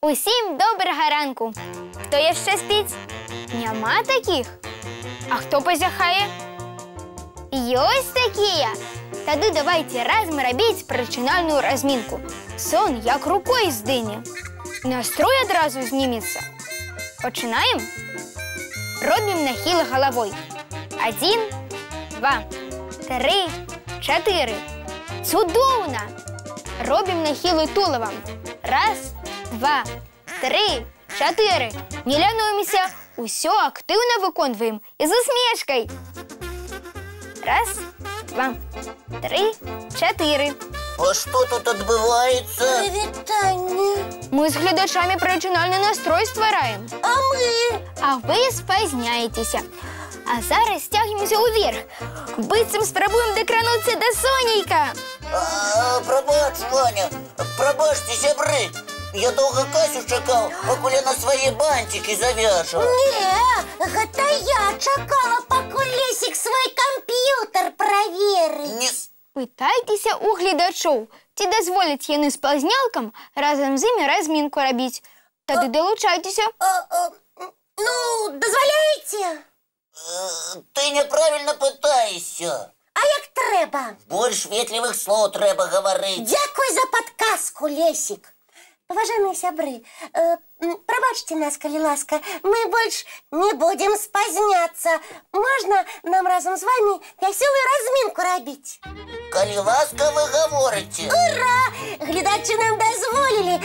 Усім доброго ранку. Хто ще спить? Нема таких? А хто позяхає? Ёсть такие. Тогда давайте разом робіть причинальну розминку. Сон як рукой здине. Настрой одразу зніметься. Починаємо? Робимо нахил головой. 1, 2, 3, 4. Чудовно! Робимо нахили туловом. 1, 2, 3, 4. Не лянуємося. Усё активно виконуємо. І з усмішкою. 1, 2, 3, 4. А що тут відбувається? Привітання. Ми з глядачами причинальний настрой створюємо. А ми? А ви спазняєтеся. А зараз стягнемося уверх. Бицем спробуємо докранутися до Сонейка. Пробач, Ваня, пробачте, сябри. Я довго Касю чекав, поки на свої бантики зав'яжу. Не, гэта я чекала, поки Лесик свой комп'ютер проверить. Не... Питайтеся у глядачів, ці дозволять яны спазнялкам разом з ними розмінку робити. Тоді долучайтеся. Ну, дозволяєте? Ти неправильно питаєшся. А як треба? Больш ветливих слов треба говорити. Дякую за подсказку, Лесик. Уважаемые сябры, пробачьте нас, коли ласка, мы больше не будем спазняться. Можно нам разом с вами веселую разминку робить? Коли ласка ви говорите. Ура! Глядачи нам дозволили.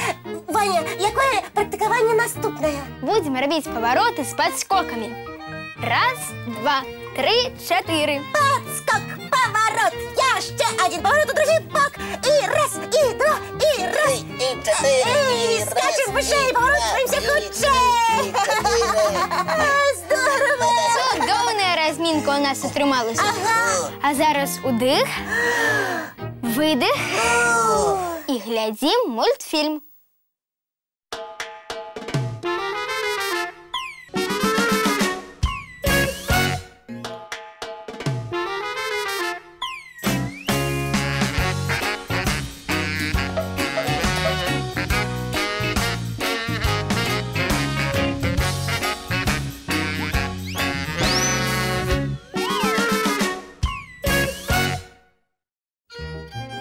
Ваня, якое практикование наступное? Будемо робити повороти з підскоками. 1, 2, 3, 4. Подскок, поворот. Я ще один поворот, у другий бок. И раз, и два, и раз. І чотири, Скачем выше и поворачиваемся худшее. Здорово. Чудовна розмінка у нас отрималася. Ага. А зараз удих, видих і глядім мультфільм.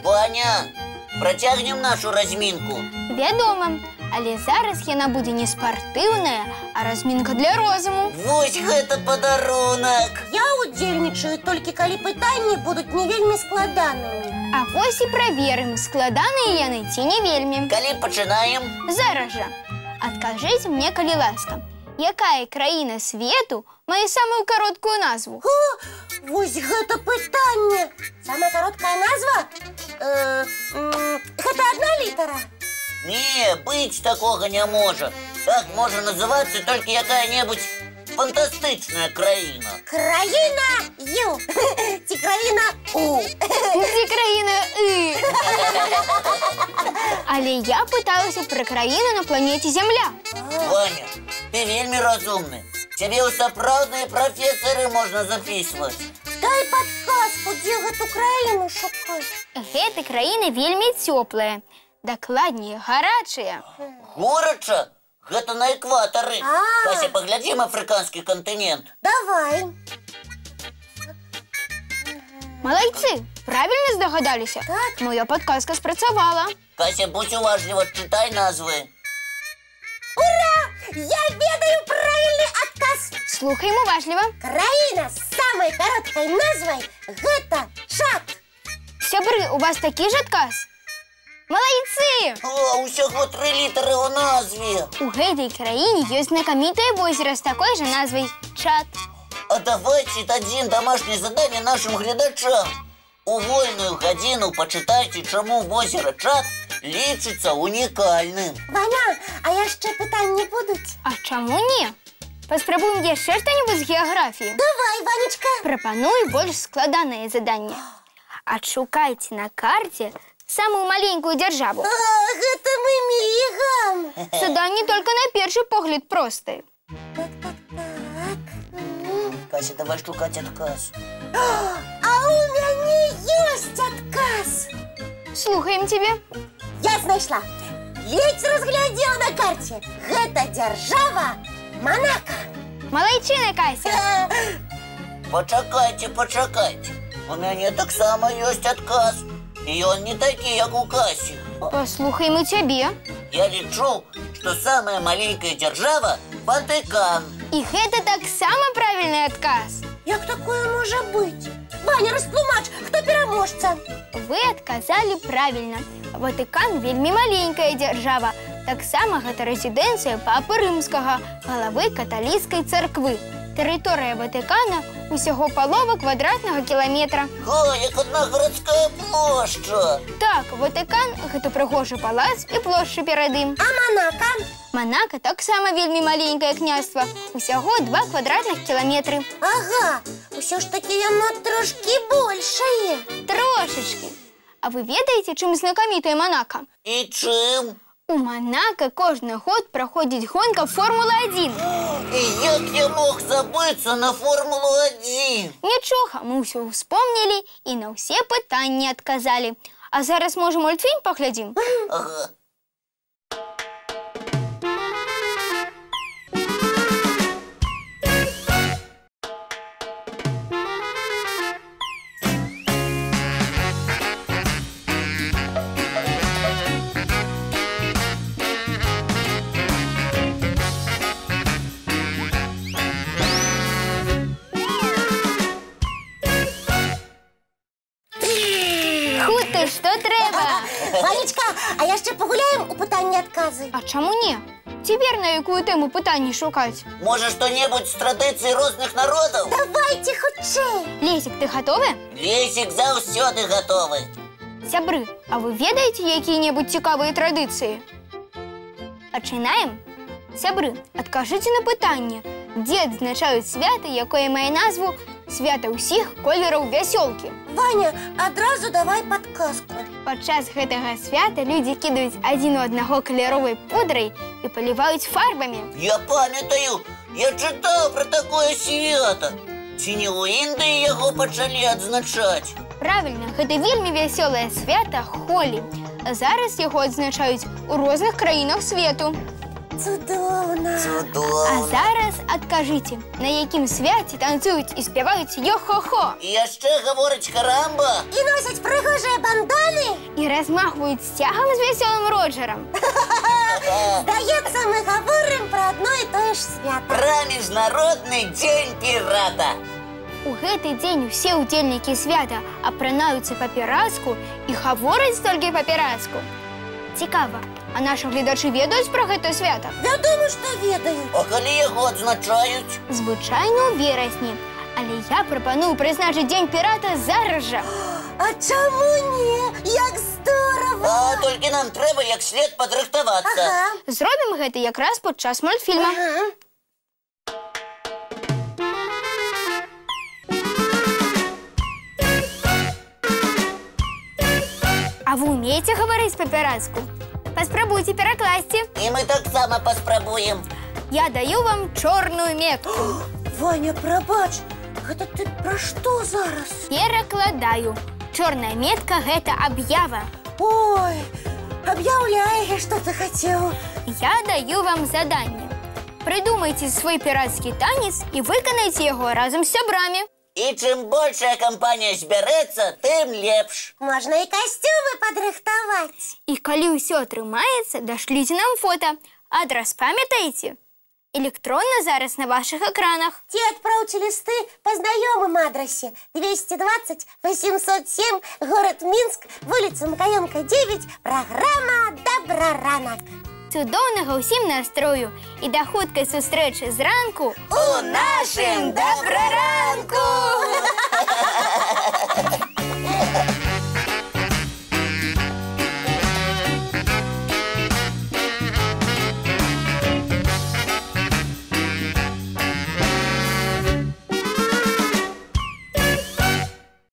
Ваня, протягнем нашу розмінку. Вядома, але зараз яна будзе не спартыўная, а размінка для розуму. Вось гэта падарунак. Я удзельнічаю толькі калі пытанні будуць не вельмі складанымі. А вось і праверым, складаныя яны ці не вельмі. Калі пачынаем? Зараз жа. Адкажыце мне, калі ласка, якая краіна свету мае самую кароткую назву? О, вось гэта пытанне. Самая короткая назва? Гэта одна літара. Не, быць такога не можа. Так можа называцца толькі якая-небудзь фантастычная краіна. Краіна Ю. Ці краіна У. Ці краіна І. Але я пыталася пра краіну на планеце Зямля. Ваня, ты вельмі разумны. Цябе ў сапраўдныя прафесары можна запісваць. Дай подсказку, дзе гэту краіну шукаць. Гэта краіна вельмі цёплая, дакладней, гарачая. Горача? Гэта на экватары. А. Кася, паглядзім афрыканскі кантынент. Давай. Малайцы, правильно здагадаліся? Так. Моя подказка спрацавала. Кася, будь уважліва, чытай назвы. Ура! Я ведаю правильный отказ. Слухаем уважліва. Краіна з самой короткой назвой гэта Чад. Сябры, у вас такі ж адказ? Малайцы! О, усяго 3 літары ў назве. У гэтай краіне ёсць знакамітае возера з такой жа назвай Чад. А давайте дадзім домашняе заданне нашим гледачам. У вольную гадзіну пачытайце, чаму возера Чад лічыцца унікальным. Ваня, а яшчэ пытанні будуць? А чаму не? Паспрабуем яшчэ што-небудзь з геаграфіі. Давай, Ванечка. Прапаную больш складанае заданне. Адшукайце на карце самую маленькую дзяржаву. Гэта мы мігам. Заданне толькі на першы погляд простае. Кася, давай шукаць адказ. А у мяне ёсць адказ. Слухаем тебе. Я знайшла. ледзь разглядел на карте. Гэта держава Монако. Малайчына, Кася. Пачакайце. У мяне таксама ёсць адказ. І ён не такі, як у Касі. Паслухаем у цябе. Я лічу, што самая маленькая дзяржава – Ватыкан. І гэта таксама правільны адказ. Як такое можа быць? Ваня, растлумач, хто пераможца? Вы адказалі правільна. Ватыкан вельмі маленькая дзяржава. Таксама гэта рэзідэнцыя папы рымскага, галавы каталіцкай царквы. Тэрыторыя Ватыкана усяго палова квадратнага кіламетра. Як одна гарадская плошча. Так, Ватыкан – гэта прыгожы палац і плошча перад ім. А Монако? Монако таксама вельмі маленькае княства. Усяго 2 квадратных кіламетры. Ага, усё ж такі яно трошкі большае. Трошечкі. А вы ведаеце, чым знакамітая Монако? І чым? У Монако кожны год праходзіць гонка Формула-1. І як я мог забыцца на Формулу-1? Нічога, мы ўсё ўспомнілі і на ўсе пытанні адказалі. А зараз, можа, мультфільм паглядзім? Ага. Хуты, што трэба? Ванечка, а яшчэ пагуляем у пытанні-адказы? А чаму не? Цяпер на якую тэму пытанні шукаць? Можа, што-небудзь з традыцый розных народаў? Давайте хутчэй. Лесік, ты гатовы? Лесік заўсёды гатовы. Сябры, а вы ведаеце якія-небудзь цікавыя традыцыі? Пачынаем? Сябры, адкажыце на пытанне, дзе адзначаюць свята, якое мае назву «Свята ўсіх колераў вясёлкі». Ваня, адразу давай падказку. Падчас гэтага свята людзі кідаюць адзін у аднаго каляровай пудрай і паліваюць фарбамі. Я памятаю, я чытаў пра такое свята. Ці не ў Індыі яго пачалі адзначаць? Правільна, гэта вельмі вясёлае свята Холі. Зараз яго адзначаюць у розных краінах свету. Цудоўна. А зараз адкажыце, на якім свяце танцуюць і спяваюць йо-хо-хо? І яшчэ гавораць карамба. І носяць прыгожыя банданы. І размахваюць сцягам з вясёлым Роджерам. Здаецца, мы гаворым пра адно і тое ж свята. Пра міжнародны дзень пірата. У гэты дзень усе ўдзельнікі свята апранаюцца па-пірацку і гавораць толькі па-пірацку. Цікава, а нашы гледачы ведаюць пра гэта свята? Вядома, што ведаюць. А калі яго адзначаюць? Звычайна ў верасні. Але я прапаную прызначыць дзень пірата зараз жа. А чаму не? Як здорава! А толькі нам трэба як след падрыхтавацца. Ага. Зробім гэта якраз падчас мультфільма. Ага. А вы умееце гаварыць па-пірацку? Паспрабуйце перакласці. І мы таксама паспрабуем. Я даю вам чорную метку. Ваня, прабач, гэта ты пра што зараз? Перакладаю. Чорная метка – гэта аб'ява. Ой, аб'яўляй, што ты хацеў. Я даю вам заданне. Прыдумайце свой пірацкі танец і выканайце яго разам з сябрамі. І чым большая кампанія збярэцца, тым лепш. Можна і касцюмы падрыхтаваць. І калі ўсё атрымаецца, дашліце нам фота. Адрас памятаеце? Электронна зараз на вашых экранах. Ці адпраўце лісты па знаёмым адрасе 220 807, горад Мінск, вуліца Макаёнка, 9, праграма «Добраранак». Цудоўнага ўсім настрою і да хуткай сустрэчы зранку У нашым добраранку!